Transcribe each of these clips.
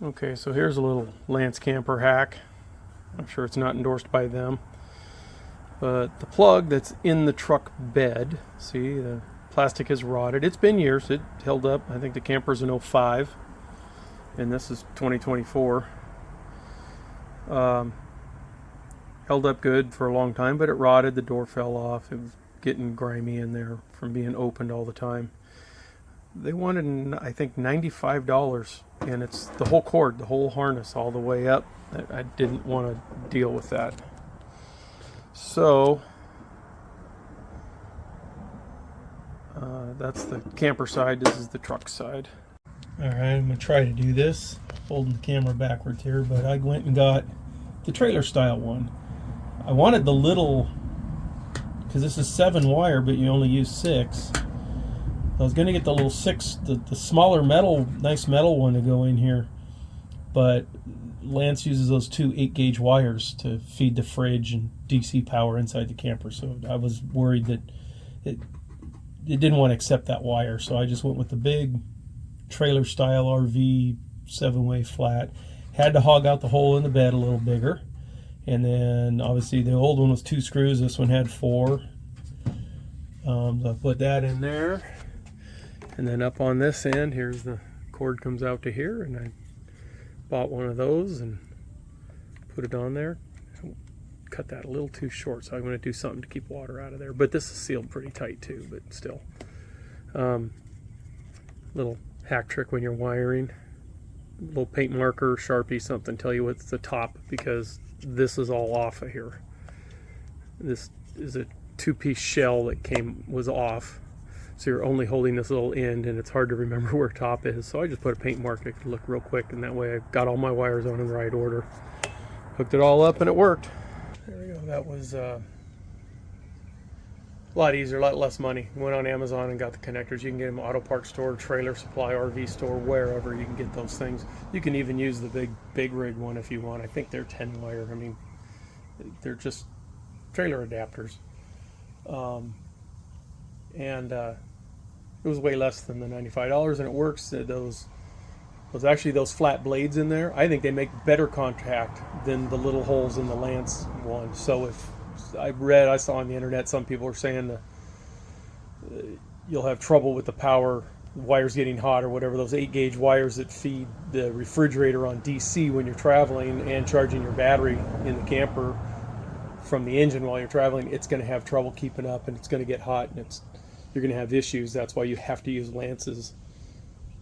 Okay, so here's a little Lance Camper hack. I'm sure it's not endorsed by them. But the plug that's in the truck bed, see, the plastic is rotted. It's been years. It held up. I think the camper's in '05, and this is 2024. Held up good for a long time, but it rotted. The door fell off. It was getting grimy in there from being opened all the time. They wanted, I think, $95, and it's the whole cord, the whole harness, all the way up. I didn't want to deal with that. So that's the camper side. This is the truck side. All right, I'm gonna try to do this, holding the camera backwards here, but I went and got the trailer style one. I wanted the little, because this is 7 wire, but you only use 6. I was gonna get the little 6, the smaller metal, nice metal one to go in here, but Lance uses those 2 8-gauge wires to feed the fridge and DC power inside the camper, so I was worried that it didn't want to accept that wire, so I just went with the big trailer style RV 7-way flat. Had to hog out the hole in the bed a little bigger, and then obviously the old one was 2 screws, this one had 4. So I put that in there, and then up on this end, here's the cord comes out to here, and I bought one of those and put it on there. Cut that a little too short, so I'm going to do something to keep water out of there, but this is sealed pretty tight too, but still. Little hack trick when you're wiring, little paint marker, Sharpie, something, tell you what's the top, because this is all off of here. This is a 2-piece shell that was off, so you're only holding this little end, and it's hard to remember where top is, so I just put a paint mark. It could look real quick, and that way I got all my wires on in the right order. Hooked it all up, and it worked. There we go. That was a lot easier, a lot less money. Went on Amazon and got the connectors. You can get them Auto Parts store, Trailer Supply, RV store, wherever you can get those things. You can even use the big rig one if you want. I think they're 10 wire. I mean, they're just trailer adapters. It was way less than the $95, and it works. Those flat blades in there, I think they make better contact than the little holes in the Lance one. So if I saw on the internet, some people are saying that you'll have trouble with the power, wires getting hot or whatever, those 8-gauge wires that feed the refrigerator on DC when you're traveling and charging your battery in the camper from the engine while you're traveling, it's going to have trouble keeping up, and it's going to get hot, and you're going to have issues. That's why you have to use Lance's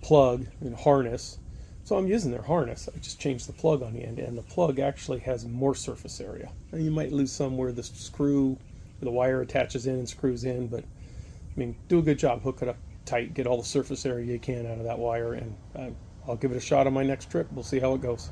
plug and harness. So I'm using their harness. I just changed the plug on the end, and the plug actually has more surface area. Now, you might lose some where the screw, the wire attaches in and screws in, but I mean, do a good job, hook it up tight, get all the surface area you can out of that wire, and I'll give it a shot on my next trip. We'll see how it goes.